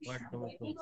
What do you think?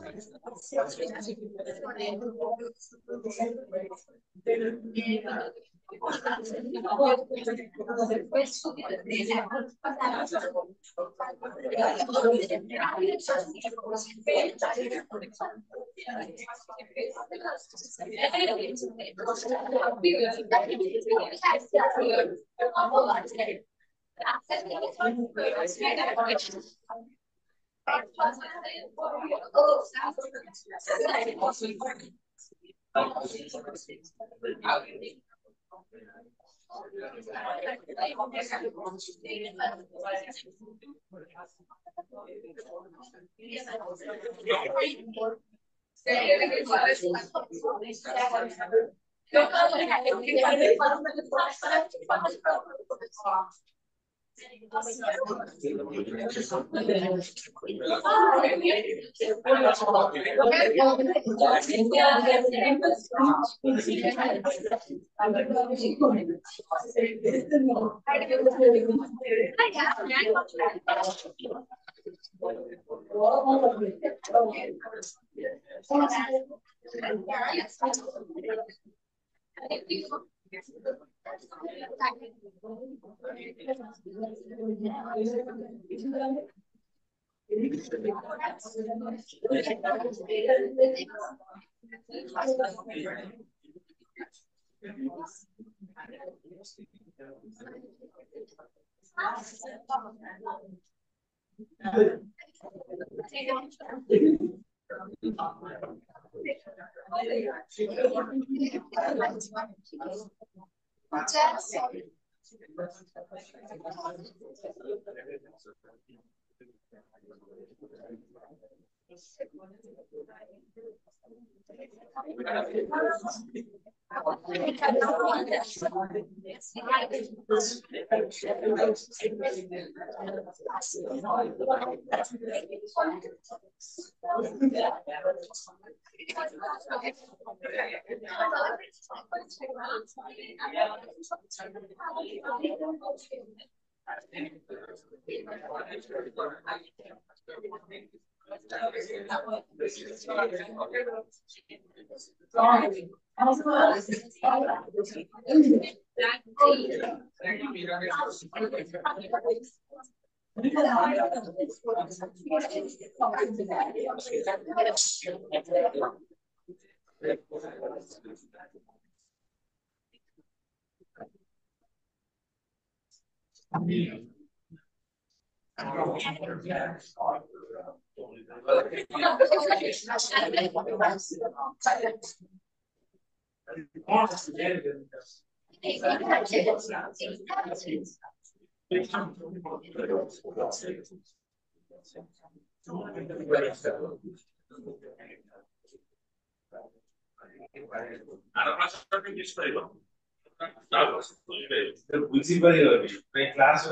Class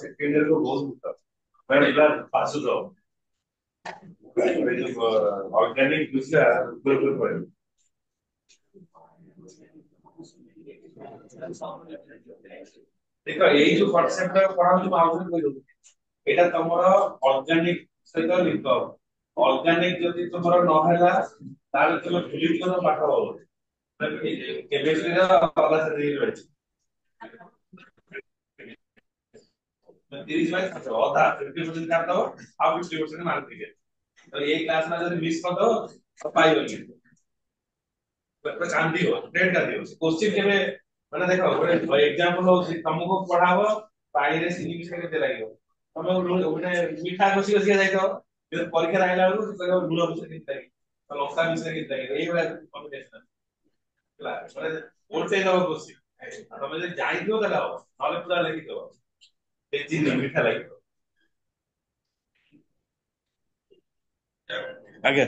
second year को बहुत पास हो जाओ ऑर्गेनिक दूसरा बिल्कुल देखो यही जो कॉन्सेप्ट है पढ़ा जो आउट कोई एटा तमरो ऑर्गेनिक सहित लिंक ऑर्गेनिक जति तमरो न होला ताले तुम भूली जो पाठ हो केमिस्ट्री रा अलग से दिल रहछि 30 बाय अधा 50% काट दो आप 50% मार दीजिए तो ये क्लास में यदि मिस कर दो तो पाई होनी तो चांदी हो डेट का दियो क्वेश्चन के में माने देखो गोटे एग्जांपल हो तुमको पढ़ाबो पानी रे चीनी मिस के दे लागियो तुम गोटे मीठा घोसी घोसी जाई तो जब परीक्षा आइला बेलू तो लूण मिस के दे तो लंका मिस के दे एई वाला कॉम्बिनेशन क्लास माने उल्टे दो क्वेश्चन तुम जे जाई दियो तला हो नले पूरा लिखि दो ए चीनी मीठा लागियो आगे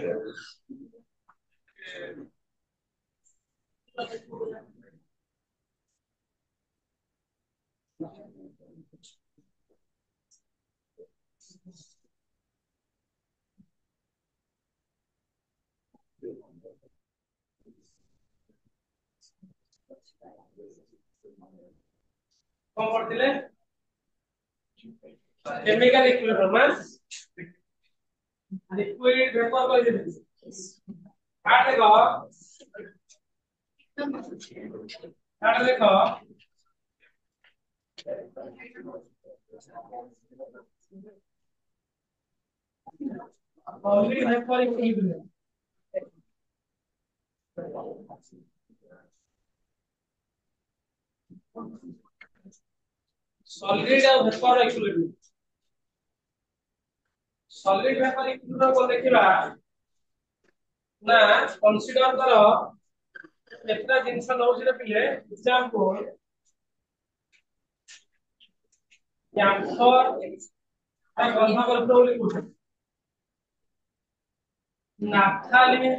कौन करथिले केमिकल इक्विलिब्रियम लिक्विड वेपर कर दे काट देखो ऑलरेडी वेपर इक्विलिब्रियम सॉलिड और vapour equilibrium solid vapour equilibrium को देखिबा ना कंसीडर करो केतना जिंस नौछि रे पिले एग्जांपल कैंसर ता गंधा करतो बोली कुछ नाफ्थालिन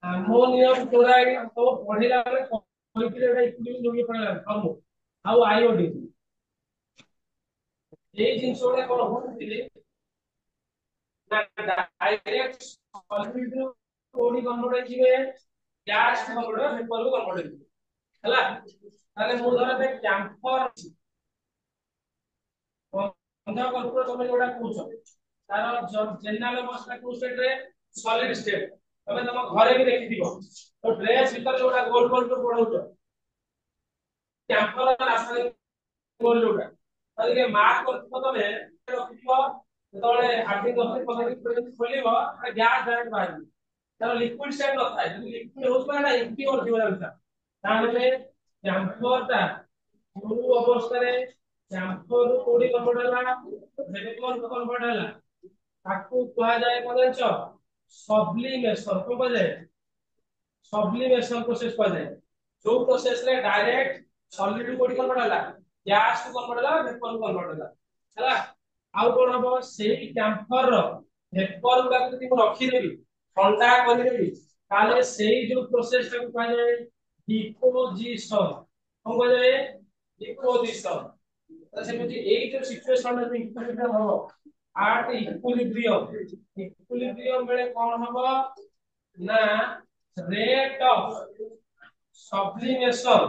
अमोनियम क्लोराइड तो पढ़िला रे कोइतिर एटा इक्विलिब्रियम जोगी पढ़िला हम आउ आयोडीन ए जिंस ओडे कोन होतिले ना डायरेक्ट सॉलिड रो कोडी कन्वर्ट होइबे गैस कन्वर्ट वेपर को कन्वर्ट होइबे हला ताले मु धर पे कैंसर गंधा करतो तमे जोडा कहउछ तार जनरल अवस्था को स्टेट रे सॉलिड स्टेट तमे तम घरे भी देखि दिबो तो ड्रेस भीतर जोडा गोल गोल को पढौछ कैंसर रास्ता गोल जोडा ताले मार्क करतो तमे रखिबो जेतोले 8 10 15 खोलिबो गैस डायरेक्ट बाहर तार लिक्विड स्टेट नथाय जदि लिक्विड होतबा ना इम्प्योर जीवन रहता ताने कैंसर पूर्व अवस्था रे कैंसर कोडी कन्वर्ट होला वेपर को कन्वर्ट होला ताकू कहा जाए कोन छ सब्लिमेशन को कहा जाए सब्लिमेशन प्रोसेस कहा जाए जो प्रोसेस रे डायरेक्ट सॉलिड कोडी कन्वर्ट होला गैस को कन्वर्ट होला वेपर को कन्वर्ट होला हला आउ कोन हबो सेही कैंसर रो वेपर गुडा जदि मु रखि देबी ठंडा कर देबी ताले सेही जो प्रोसेस ता कहा जाए डिपोजिशन को कहा जाए डिपोजिशन सेମିତି ଏଇ जो सिचुएशन रे इक्विलिब्रियम हो आट इक्विलिब्रियम बेले कोन हबो ना rate of sublimation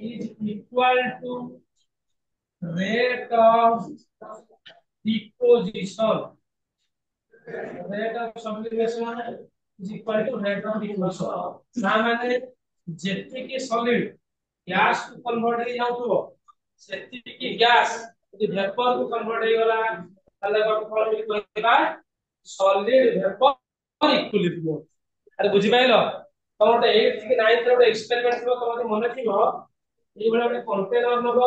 is equal to rate of deposition rate of sublimation is equal to rate of deposition ना माने जेति की सॉलिड गैस को कन्वर्ट हो जाउथबो सेति की गैस यदि वेपर को कन्वर्ट हो गला ताले कोन कहबा सॉलिड वेपर इक्विलिब्रियम अरे बुझि पाइलो तमोटे 8th की 9th रे एक्सपेरिमेंट हो तमते मन थिबो एई बला एक कंटेनर नबो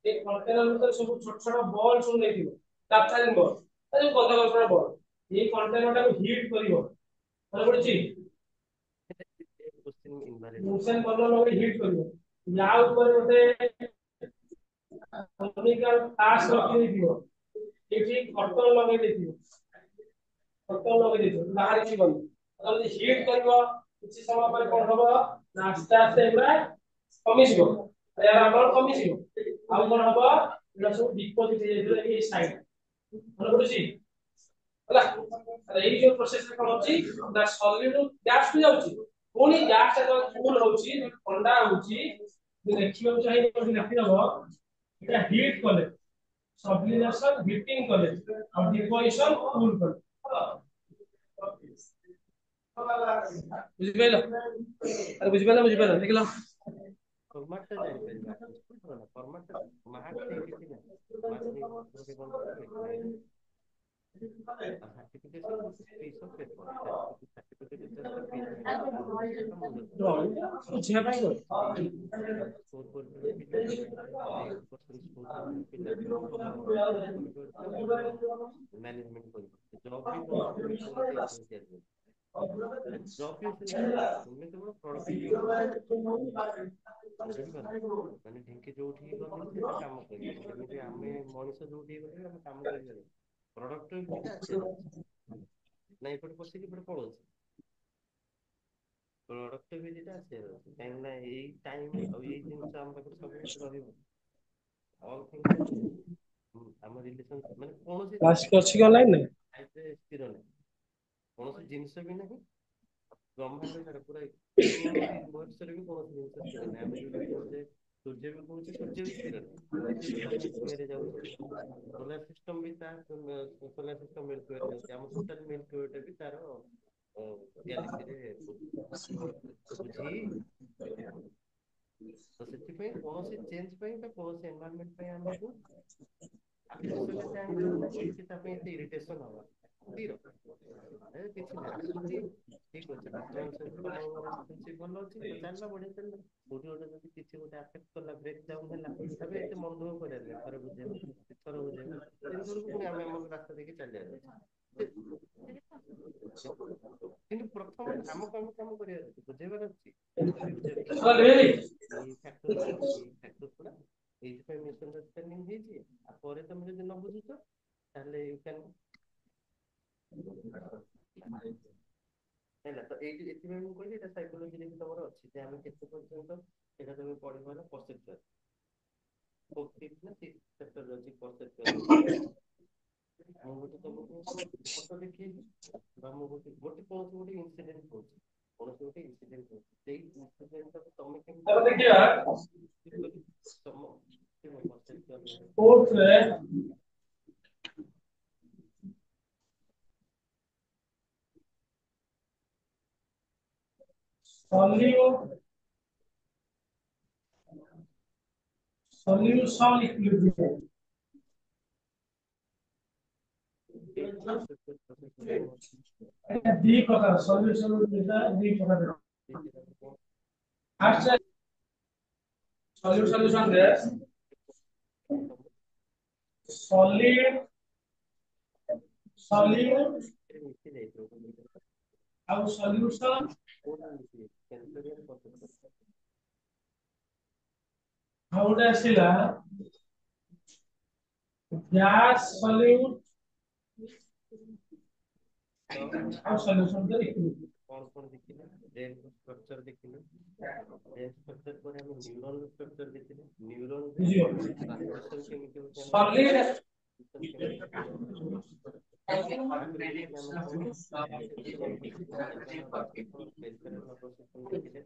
एक कंटेनर में सब छोट छोट बॉल सुन लेथिबो तापसालिन बॉल जो गंदा गंदा बॉल एई कंटेनर टा को हीट करिवो मन पड़छि क्वेश्चन इनवैलिड मोशन बॉल लगे हीट करिवो या ऊपर ओते केमिकल टास्क रखि दियो एठी कटल लगे दियो बाहर की बंद जल्दी हीट करबो किछि समय पर कोन हबो ना आस्ते आस्ते एबरा कमिसिबो यार अमाउंट कमिसिबो आ कोन हबो एला सब डिपोजिट हे जेतले ए साइड मन पड़छि हला अरे एई जो प्रोसेस रे कोन होछि ना सॉलिड गैस को जाउछि कोनी गैस ता कूल होछि ठंडा होछि जे देखियो चाहिए तो लिखि दबो एटा हीट कले सब्लिमेशन हीटिंग कले और डिपोजिशन कूल कले बुझिबेला अरे बुझिबेला देखला फॉर्मेट ता जानि परिबा बुझलो ना फॉर्मेट मार्क से किछि ना मार्क नहीं प्रोग्राम करते certification is a piece of paper certificate is just a piece of paper बुझिया पाइबो स्कोर कर मैनेजमेंट कर जॉब भी जॉब भी तुमने केवल प्रोडक्टिविटी माने ढिंके जोठी गले से काम करियो जेମିତି ଆମେ ମଣିଷ ଯୋଉଠି ଗଲେ ଆମେ କାମ କରିପାରିବା प्रोडक्टिविटी अच्छे नहीं पड़े पसी की पड़े पड़ोस प्रोडक्टिविटी अच्छे कहीं ना यही टाइम और यही दिन से हम पाकर सब कुछ रहिबो ऑल थिंग्स हम रिलेशन माने कोन से क्लास के अछि ऑनलाइन नै आइते स्थिर नै कोन से जिंस भी नहीं ବ୍ରହ୍ମାଣ୍ଡ ସାରା ପୁରା ୟୁନିଭର୍ସରେ ବି କୌଣସି ଜିନିଷ ସ୍ଥିର ନାହିଁ। ଆମେ ଯୋଉଟା କହୁଛେ ସୂର୍ଯ୍ୟ ବି କହୁଛେ, ସୂର୍ଯ୍ୟ ବି ସ୍ଥିର ନାହିଁ, ସୂର୍ଯ୍ୟ ବି ତା ମିଲ୍କିୱେରେ ଯାଉଛି। ସୋଲାର ସିଷ୍ଟମ ବି ତା ସୋଲାର ସିଷ୍ଟମ ମିଲ୍କିୱେରେ ଯାଉଛି। ଆମ ଟୋଟାଲ ମିଲ୍କିୱେଟା ବି ତାର ଗ୍ୟାଲେକ୍ସିରେ ବୁଝି। ତ ସେଥିପାଇଁ କୌଣସି ଚେଞ୍ଜ ପାଇଁ ବା କୌଣସି ଏନଭାରନମେଣ୍ଟ ପାଇଁ ଆମକୁ ଆବଶ୍ୟକତା ଜାଣିବାର ନାହିଁ କି ତା ପାଇଁ ଏତେ ଇରିଟେସନ ହବା। ସ୍ଥିର କିଛି ନାହିଁ, ଆସୁଛି ଠିକ ଅଛି। ବର୍ତ୍ତମାନ ସହିତ ତମ ରିଲେସନସିପ ଭଲ ଅଛି ତ ଚାଲିଲା, ବଢିଆ ଚାଲିଲା। କୋଉଠି ଗୋଟେ ଯଦି କିଛି ଗୋଟେ ଆଫେକ୍ଟ କଲା, ବ୍ରେକ୍ ଡାଉନ ହେଲା, ଏବେ ଏତେ ମନ ଦୁଃଖ କରିବାର ନାହିଁ। ଥରେ ବୁଝେଇବା, ଥର ବୁଝେଇବା, ତିନିଥରକୁ ପୁଣି ଆମେ ଆମର ରାସ୍ତା ଦେଇକି ଚାଲିବାର ଅଛି। କିନ୍ତୁ ପ୍ରଥମେ ଆମକୁ ଆମ କାମ କରିବାର ଅଛି, ବୁଝେଇବାର ଅଛି। ଏଇ ଫ୍ୟାକ୍ଟର ଗୁଡା, ଏଇ ଫ୍ୟାକ୍ଟର ଗୁଡା ଏଇଥିପାଇଁ ମିସଅଣ୍ଡରଷ୍ଟାଣ୍ଡିଂ ହେଇଛି। ଆଉ ପରେ ତମେ ଯଦି ନ ବୁଝୁଛ ତାହେଲେ ୟୁ କ୍ୟାନ୍ ହେଲା। ତ ଏଇଠି ଏଥିପାଇଁ ମୁଁ କହିଲି ଏଇଟା ସାଇକୋଲୋଜିରେ ବି ତମର ଅଛି ଯେ ଆମେ କେତେ ପର୍ଯ୍ୟନ୍ତ ସେଇଟା ତମେ ପଢିବ ହେଲା ପରସେପ୍ଟୁଆଲ। ଫୋର୍ଥ ନା ସିକ୍ସଥ ଚାପ୍ଟରରେ ଅଛି ପରସେପ୍ଟୁଆଲ ବିଷୟରେ। ମୁଁ ଗୋଟେ ତମକୁ ଫଟୋ ଦେଖେଇବି ବା ମୁଁ ଗୋଟେ କୌଣସି ଗୋଟେ ଇନସିଡେଣ୍ଟ କହୁଛି, କୌଣସି ଗୋଟେ ଇନସିଡେଣ୍ଟ କହୁଛି, ସେଇ ଇନସିଡେଣ୍ଟଟାକୁ ତମେ କେମିତି ତମ ପରସେପ୍ଟୁଆଲ solution equilibrium ଦି ପ୍ରକାର ସଲ୍ୟୁସନ ଦି ପ୍ରକାର। ଫାର୍ଷ୍ଟ ସଲ୍ୟୁସନ ରେ ସଲିଡ ସଲ୍ୟୁଟ ଆଉ ସଲ୍ୟୁସନ ଆଉ ଗୋଟେ ଆସିଲା ଗ୍ୟାସ ସଲ୍ୟୁଟ ଆଉ ସଲ୍ୟୁସନ ରେ ଇକ୍ୱିଲିବ୍ରିୟମ। କଣ କଣ ଦେଖିଲେ? ବ୍ରେନ୍ ଷ୍ଟ୍ରକ୍ଚର ଦେଖିଲେ। ବ୍ରେନ୍ ଷ୍ଟ୍ରକ୍ଚର ପରେ ଆମେ ନ୍ୟୁରନ ଷ୍ଟ୍ରକ୍ଚର ଦେଖିଲେ। ନ୍ୟୁରନରେ ଟ୍ରାନ୍ସମିଶନ କେମିତି ହଉଛି ଆମେ ଦେଖିଲେ। ସଲିଡ ତାପରେ ଦେଖିଲେ ଆମେ କଣ central nervous system, peripheral nervous system ଦେଖିଲେ।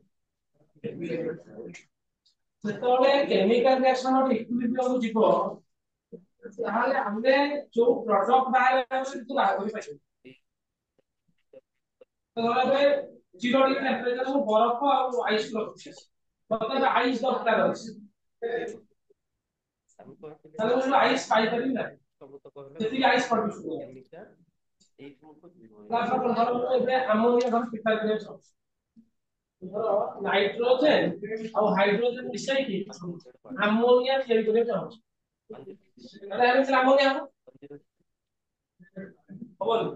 ଯେତେବେଳେ କେମିକାଲ ରିଆକ୍ସନ ଇକ୍ୱିଲିବ୍ରିୟମ ଯିବ, ତାହେଲେ ଆମେ ଯୋଉ ପ୍ରଡକ୍ଟ ବାହାରେ ସେଠୁ ବାହାର କରିପାରିବା। ତଳେ 0 ଡିଗ୍ରୀ ଟେମ୍ପରେଚର କୁ ବରଫ ଆଉ ଆଇସ୍ ରଖୁଛି, ମତେ ଆଇସ୍ ଦରକାର ଅଛି, ଆମେ କହିଥିଲେ ତାହେଲେ ମୁଁ ଆଇସ୍ ପାଇପାରିବି ନା, ସବୁ ତ କହିଲେ ଯେତିକି ଆଇସ୍ ପ୍ରଡ୍ୟୁସ ହୁଏ। କେମିକାଲ ଏଇ ସବୁ ଯିବ ଏବେ ଆମୋନିଆ ଧର ପ୍ରିପେୟାର କରିବାକୁ ଚାହୁଁଛି, ଧର ନାଇଟ୍ରୋଜେନ ଆଉ ହାଇଡ୍ରୋଜେନ ମିଶାଇକି ଆମୋନିଆ ତିଆରି କରିବାକୁ ଚାହୁଁଛି, ତାହେଲେ ଆମେ ଆମୋନିଆ ହବନି।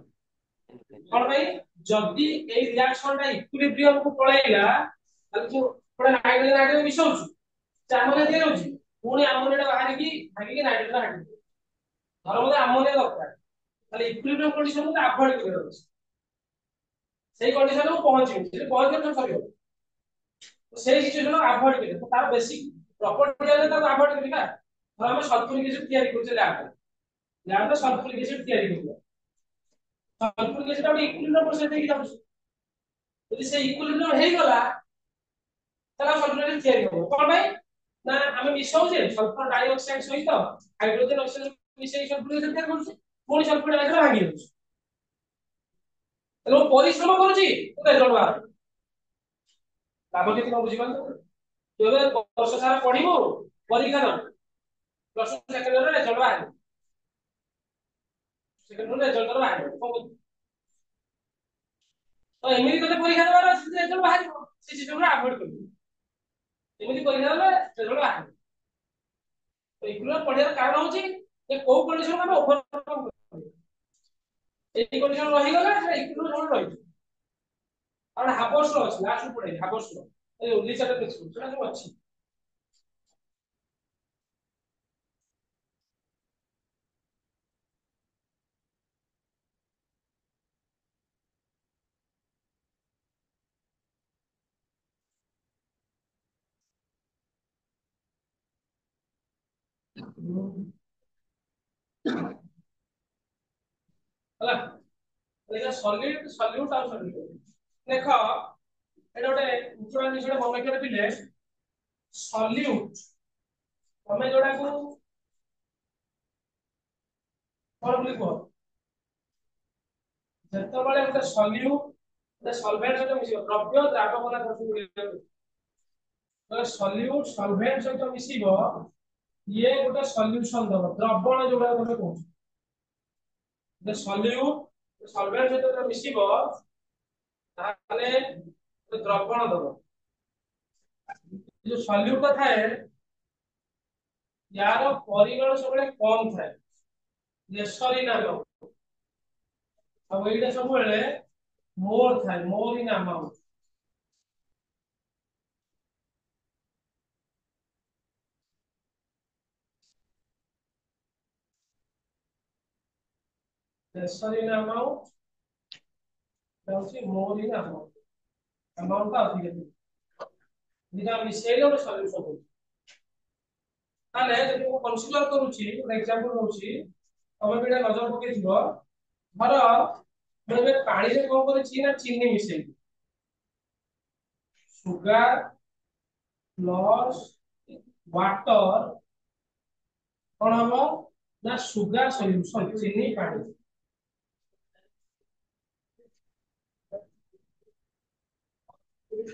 କଣ ପାଇଁ? ଯଦି ଏଇ ରିଆକ୍ସନ ଟା ଇକ୍ୱିଲିବ୍ରିୟମ କୁ ପଳେଇଲା, ତାହେଲେ ଯୋଉ ଗୋଟେ ନାଇଟ୍ରୋଜେନ ହାଇଡ୍ରୋଜେନ ମିଶାଉଛୁ, ସେ ଆମୋନିଆ ତିଆରି ହଉଛି, ପୁଣି ଆମୋନିଆ ବାହାରିକି ଭାଗିକି ନାଇଟ୍ରୋଜେନ ହାଇଡ୍ରୋଜେନ। ଧର ମୋତେ ଆମୋନିଆ ଦରକାର, ତାହେଲେ ଇକ୍ୱିଲିବ୍ରିୟମ କଣ୍ଡିସନ କୁ ଆଭଏଡ୍ କରିବାର ଅଛି। ସେଇ କଣ୍ଡିସନରେ ମୁଁ ପହଞ୍ଚିବି, ଯଦି ପହଞ୍ଚିଲେ ସରିବ। ସେଇ ସିଚୁଏସନ ଆଭଏଡ୍ କରିବେ, ତାର ବେସିକ ପ୍ରପର୍ଟି ହେଲେ ତାକୁ ଆଭଏଡ୍ କରିବା। ଧର ଆମେ ସଲଫ୍ୟୁରିକ ଏସିଡ ତିଆରି କରୁଛେ ଲ୍ୟାବରେ ସଲଫ୍ୟୁରିକ ଏସିଡ ତିଆରି କରିବା, ସଲଫ୍ୟୁରିକ ଏସିଡ ଗୋଟେ ଇକ୍ୱିଲିବ୍ରିୟମ ପ୍ରୋସେସ ଦେଇକି ଯାଉଛି। ଯଦି ସେ ଇକ୍ୱିଲିବ୍ରିୟମ ହେଇଗଲା, ତାହେଲେ ସଲଫ୍ୟୁରିକ ଏସିଡ ତିଆରି ହେବ। କଣ ପାଇଁ? ନା ଆମେ ମିଶାଉଛେ ସଲଫର ଡାଇଅକ୍ସାଇଡ ସହିତ ହାଇଡ୍ରୋଜେନ ଅକ୍ସିଜେନ ମିଶାଇ ସଲଫ୍ୟୁରିକ ଏସିଡ ତିଆରି କରୁଛେ, ପୁଣି ସଲଫ୍ୟୁରିକ ଏସିଡ ଭାଙ୍ଗି ଯାଉଛି। ତେଣୁ ପରିଶ୍ରମ କରୁଛି ରେଜଲ୍ଟ ବାହାର ଲାଭ କେତେ କଣ ବୁଝିପାରୁଛ? ତୁ ଏବେ ବର୍ଷ ସାରା ପଢିବୁ, ପରୀକ୍ଷା ଦବୁ, ପ୍ଲସ ଟୁ ସେକେଣ୍ଡ ଇୟରରେ ରେଜଲ୍ଟ ବାହାରିବ, ସେକେଣ୍ଡ ଇୟର ରେଜଲ୍ଟ ବାହାରିବ, କଣ କରୁଛୁ? ତ ଏମିତି ତତେ ପରୀକ୍ଷା ଦେବାର ଅଛି, ରେଜଲ୍ଟ ବାହାରିବ, ସେ ସିଷ୍ଟମରେ ଆଭଏଡ୍ କରିବୁ। ଏମିତି ପରୀକ୍ଷା ଦେଲେ ରେଜଲ୍ଟ ବାହାରିବ। ଇକ୍ୱିଲିବ୍ରିୟମ ପଢିବାର କାରଣ ହଉଛି ଯେ କୋଉ କଣ୍ଡିସନ ଆମେ ଓଭରକମ୍ କରିପାରିବା। ଏଇ କଣ୍ଡିସନ ରହିଗଲା, ସେ ଇକ୍ୱିଲିବ୍ରିୟମ ରହିଯିବ। ଆଉ ହାବର୍ସ ଅଛି, ଲାଷ୍ଟ କୁ ପଢେଇଲି ହାବର୍ସ ଏ ଓଡିଶାରେ ଦେଖିବୁ, ସେଟା ସବୁ ଅଛି। ହେଲା, ସଲିଡ ସଲ୍ୟୁଟ ଆଉ ସଲ୍ୟୁଟ देखो एटा गोटे उच्चारण जिनिस मन रखियो पिले सॉल्यूट तमे जोडा को कोन लिखो जेतबेले गोटे सॉल्यूट गोटे सॉल्वेंट सहित मिसियो द्रव्य द्रावक ना करछु तो सॉल्यूट सॉल्वेंट सहित मिसिबो ये गोटे सॉल्यूशन दबो द्रवण जोडा तमे कहू the solute solvent सहित मिसिबो ताले द्रवण दबो जो सॉल्यूट थाए यार परिमाण सब कम थाए नेसरी नाम अब एटा सब मोर थाए more in amount necessary in amount more in amount amount का अधिक निका मिसेल और सॉल्यूशन हो ताले जदि को कंसीडर करूची फॉर एग्जांपल होची तमे बिना नजर पके थिबो धर मैं पानी रे कोन करछि ना चीनी मिसेल सुगर प्लस वाटर कोन हबो ना सुगर सॉल्यूशन चीनी पानी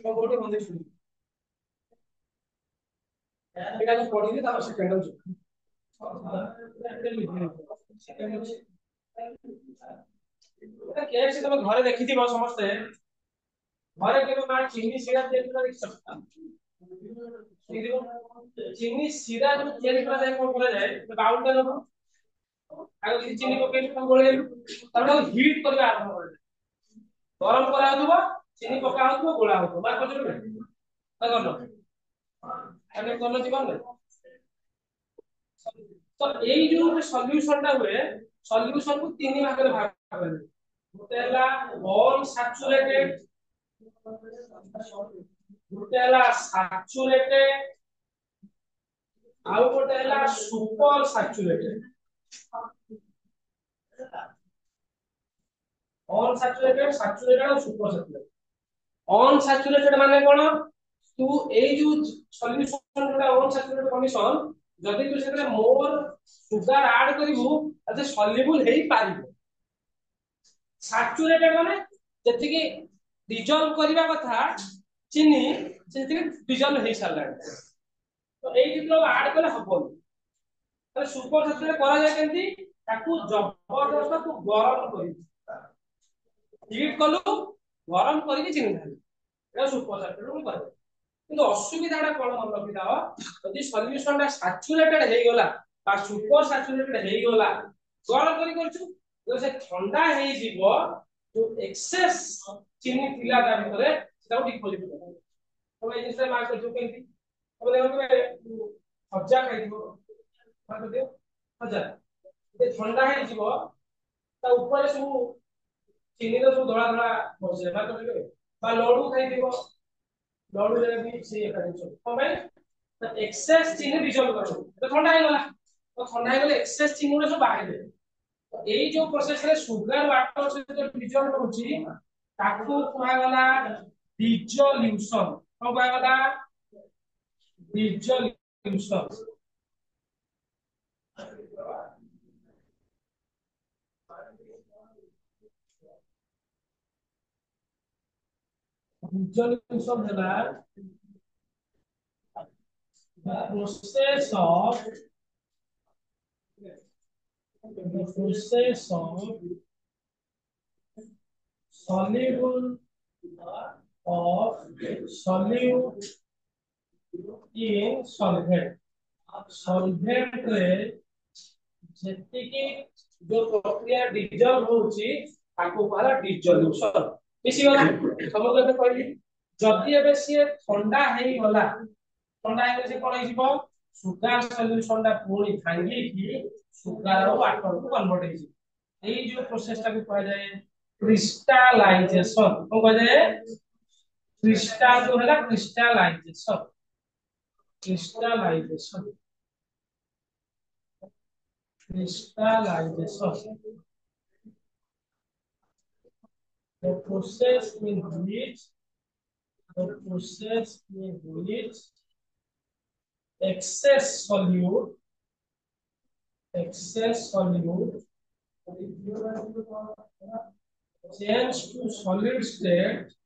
कोन बंदे सुनी एटा जो पढिले तार सेकेंड हो केक से तमे घरे देखिथिबो समस्ते घरे केबे मा चीनी सिरा तेल कर सकता चीनी सिरा जो तेल कर जाय कोन करे जाय बाउल का लो आगे चीनी पके कोन गोळे तब हीट करबे आरंभ करे गरम करा होतबो चीनी पका होतबो गोळा होतबो मार पजरो ना करलो अने करलो जीवन में तो एई जो सॉल्यूशन टा हुए सॉल्यूशन को तीन भाग में भाग कर गोटेला अनसैचुरेटेड गोटेला सैचुरेटेड आउ गोटेला सुपर सैचुरेटेड अनसैचुरेटेड सैचुरेटेड और सुपर सैचुरेटेड अनसैचुरेटेड माने कोन तू एई जो सॉल्यूशन टा अनसैचुरेटेड कंडीशन जदि तू सेते मोर सुगर ऐड करिवु अते सॉल्युबल हेई पारिबो सैचुरेटेड माने जति कि डिजॉल्व करबा कथा चीनी सेति डिजॉल्व हेई सारला तो एई जितलो ऐड कले हबो तो सुपर सैचुरेटेड करा जाय केंती ताकू जबरदस्त तू गरम करी हीट कलु गरम करी चीनी ढाली एटा सुपर सैचुरेटेड करे কিন্তু অসুবিধাটা কোন মন রাখি দাও যদি সলিউশনটা স্যাচুরেটেড হই গলা বা সুপার স্যাচুরেটেড হই গলা গরম করি করছু তো সে ঠান্ডা হই যিব তো এক্সেস চিনি পিলা তা ভিতরে সেটাও ডিপোজিট হবে তবে এই জিনিসটা মার্ক করছো কেমতি তবে দেখো তুমি হজ্জা খাই দিব মার্ক দিও হজ্জা যদি ঠান্ডা হই যিব তা উপরে সব চিনি তো সব ধড়া ধড়া বসে মার্ক করবে বা লড়ু খাই দিব लॉर्ड जरा भी से एक आंसर तो भाई तो एक्सेस चिन्ह रिजॉल्व करो तो ठंडा हो गला तो ठंडा हो गले एक्सेस चिन्ह रे सब बाहर दे तो एई जो प्रोसेस रे सुगर वाटर से जो रिजॉल्व होची ताकू कुहा गला डिजोल्यूशन तो कुहा गला डिजोल्यूशन डिजोल्यूशन है the process of soluble of solute in solvent solvent रे जति की जो प्रक्रिया डिजॉल्व होची ताको कहला डिजोल्यूशन किसी वाला समझ में कहली जदि एबे से ठंडा हेई गला ठंडा हेई से कोन हिबो सुगर सॉल्यूशन टा पूरी भांगी की सुगर और वाटर को कन्वर्ट हेई एई जो प्रोसेस टा को कह जाय क्रिस्टलाइजेशन को कह जाय क्रिस्टल जो हैला crystallisation crystallisation crystallisation The process in which the process in which excess solute change to solid state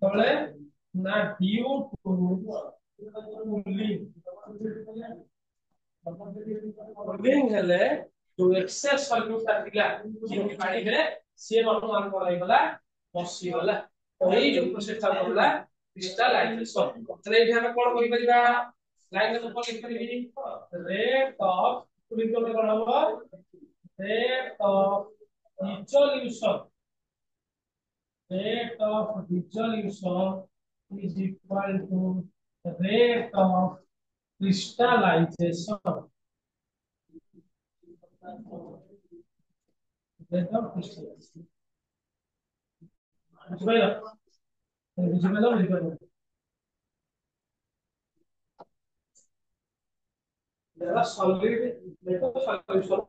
तले ना due to cooling हेले to excess solute तातिला जेनी पानी हेले से वर्तमान कराई गला बसी गला तो एई जो प्रोसेस ता गला क्रिस्टलाइजेशन तले एठी हम कोन करि परिबा लाइन नंबर कोन लिख परिबी रेट ऑफ cooling तो कोन हबो rate of dissolution rate of dissolution is equal to rate of crystallization. Rate of crystallization. बुझिबेला there are solid rate of solution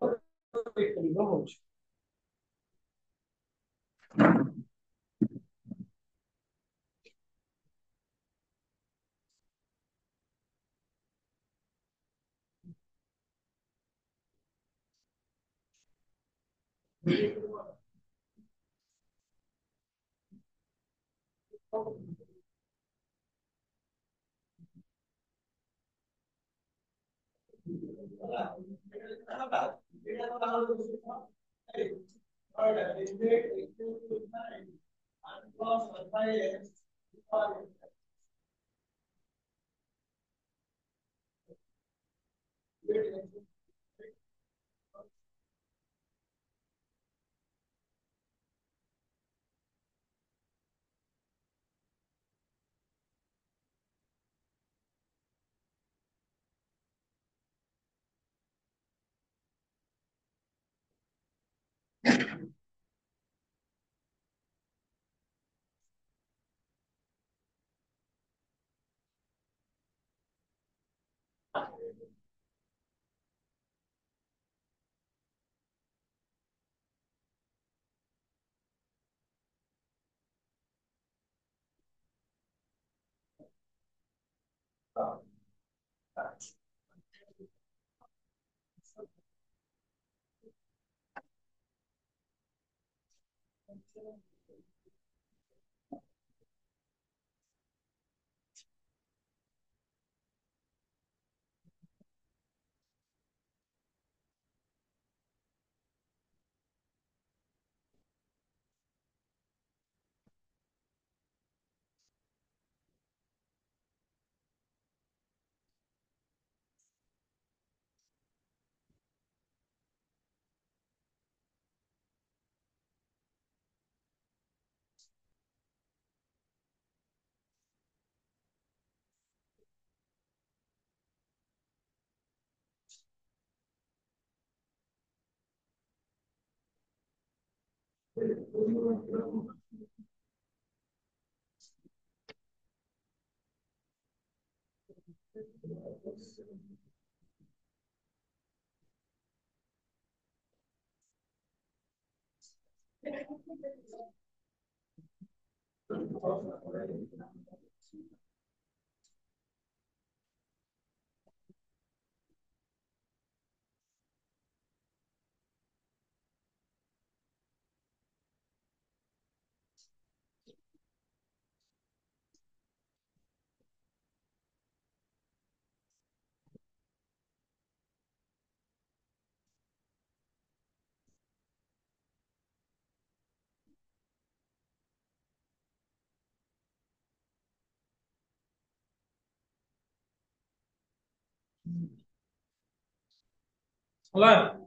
Hola.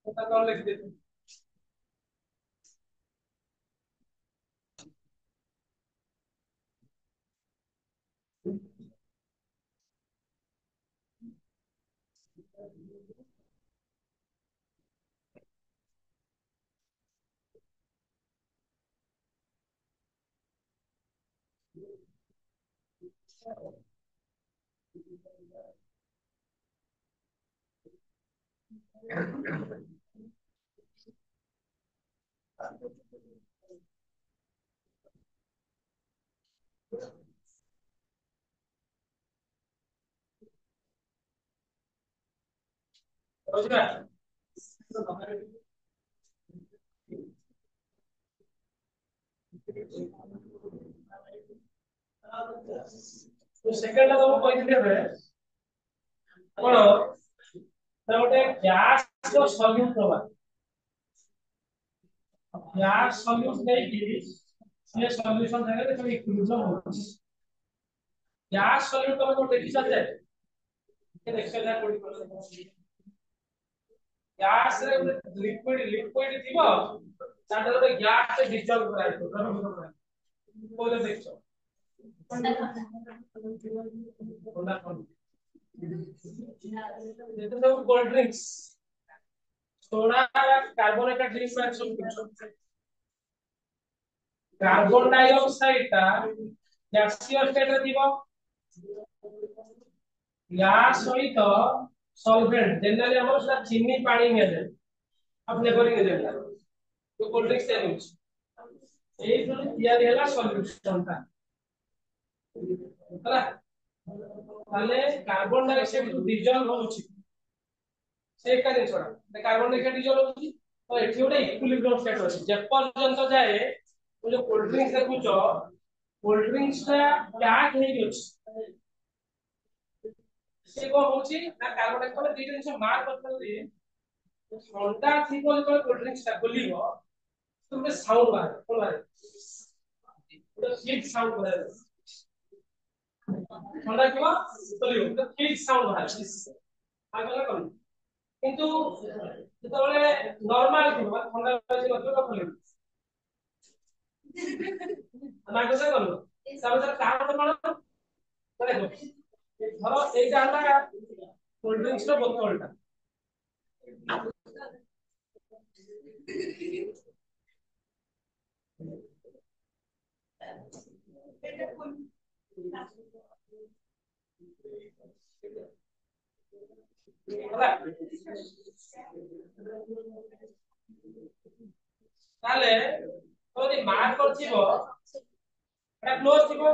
Kita kalau lihat itu. रोजगार तो second ला तो कहथिले बे कोन तो गोटे gas रो solute होबा gas solute नहीं कि ये solution जगह तो इक्विलिब्रियम हो गैस सॉल्यूट तो देखि सकते ये देखिए ना कोडी गैस रे लिक्विड थिबो तादर गोटे गैस से डिस्टर्ब कराइ तो कोले देखो ये तो cold drinks soda carbonated drinks में सब कार्बन डाइऑक्साइड ता गैसीय स्टेट रे दिबो गैस सहित सॉल्वेंट जनरली हमर सेटा चीनी पानी में दे अपने करिके देला तो कोल्ड ड्रिंक्स से यूज एई जो तैयारी होला सॉल्यूशन ता ହେଲା তাহলে কার্বন ডাই অক্সাইড जो ডিজলভ होउची से का जिनसडा कार्बन डाई ऑक्साइड डिजोल्व होउची तो एठी गोटे इक्विलिब्रियम स्टेट अछि जे पर्यंत जाए ओ जो कोल्ड ड्रिंक्स देखुचो कोल्ड ड्रिंक्स ता प्याक हे अछि से को होउची ना कार्बन डाई ऑक्साइड दी जिनस मार करतली ठंडा थिबो जो कोल्ड ड्रिंक्स ता खोलिबो तो साउंड बाहर कोन बाहर तो हीट साउंड बाहर ठंडा किबा खोलिबो तो हीट साउंड बाहर आगला कोन किंतु जेतबेले नॉर्मल थिबो ठंडा अछि नथिबो खोलिबो ना कसे करलो सब कारण कोन देखो धरो एटा हमरा कोल्ड ड्रिंक्स रो बोतलटा ताले तोरी मार्क करथिबो एटा क्लोज थिबो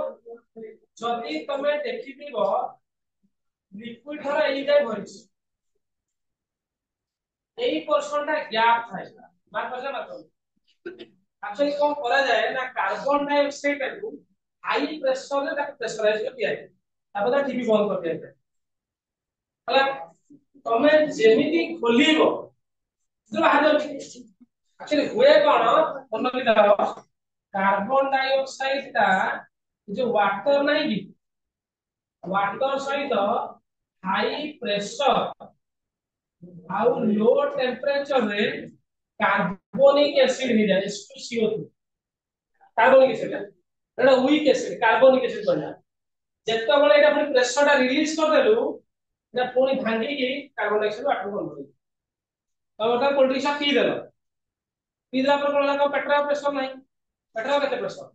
जदी तमे देखिथिबो लिक्विड धर एई जाय भरिस एई पोर्शनटा गैप थाय मार्क करले मात्र एक्चुअली कोन करा जाय ना कार्बन डाई ऑक्साइड को हाई प्रेशर रे ताको प्रेशराइज कर दिया तापर टीवी बंद कर दिया हला तमे जेमिति खोलिबो जो बाहर एक्चुअली हुए कोन मनोली दाओ कार्बन डाई ऑक्साइड ता जो वाटर नहीं कि वाटर सहित हाई प्रेशर आउ लो टेंपरेचर रे कार्बोनिक एसिड हो जाए CO2 कार्बोनिक एसिड एटा वीक एसिड कार्बोनिक एसिड बना जेतो बळे एटा पुनी प्रेशर ता रिलीज कर देलु ना पुनी भांगी के कार्बन डाइऑक्साइड वाटर बन गई तो ओटा कोल्ड ड्रिंक्स पी देलो पी देला पर कोला का पेट्रोल प्रेशर नहीं पेट्रोल केते प्रेशर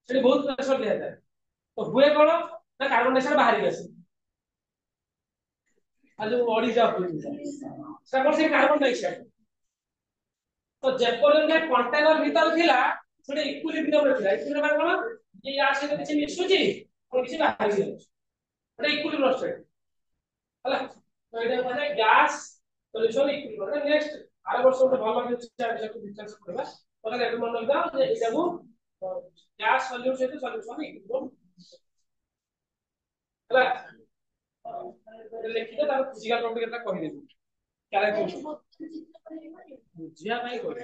सेठी बहुत प्रेशर दिया जाए तो हुए कोन ना कार्बन डाइऑक्साइड बाहर गसे आज बॉडी जा से से कार्बन डाइऑक्साइड तो जेपर्यंत कंटेनर भीतर थिला सेठी इक्विलिब्रियम रे थिला इक्विलिब्रियम कोन जे या से किछि मिसुची और किछि बाहर गेल एटा इक्विलिब्रियम स्टेट हला तो एटा माने गैस सॉल्यूशन इक्विलिब्रियम नेक्स्ट आर वर्ष ଗୋଟେ ଭଲ କିଛି को डिस्कस करबा पता एटा मन लगा जे एटा को गैस सॉल्यूशन से सॉल्यूशन इक्विलिब्रियम हला लेखित तार फिजिकल प्रॉपर्टी केटा कहि देबो कैरेक्टर बुझिया भाई करे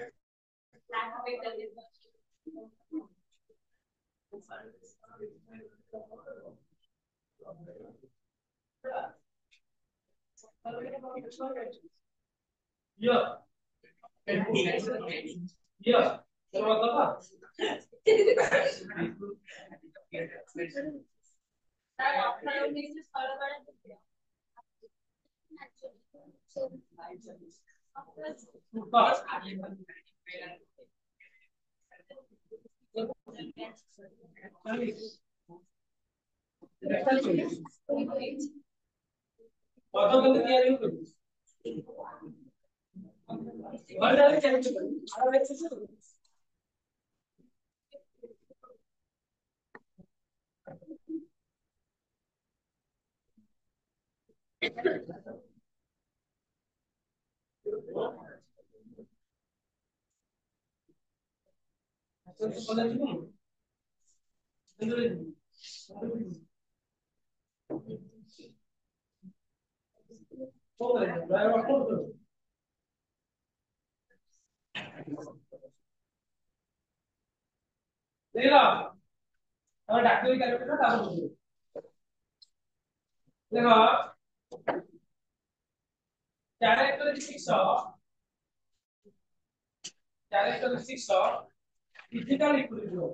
यो यो तो बताओ तार अपना बिजनेस फॉलो कर पद केंद्र तैयारी हो और जाने चाहिए और अच्छे से तो कॉलेज में तो ड्राइवर को देखा और डॉक्टर कैरेक्टर ना काम देखा कैरेक्टरिस्टिक्स ऑफ फिजिकल इक्विलिब्रियम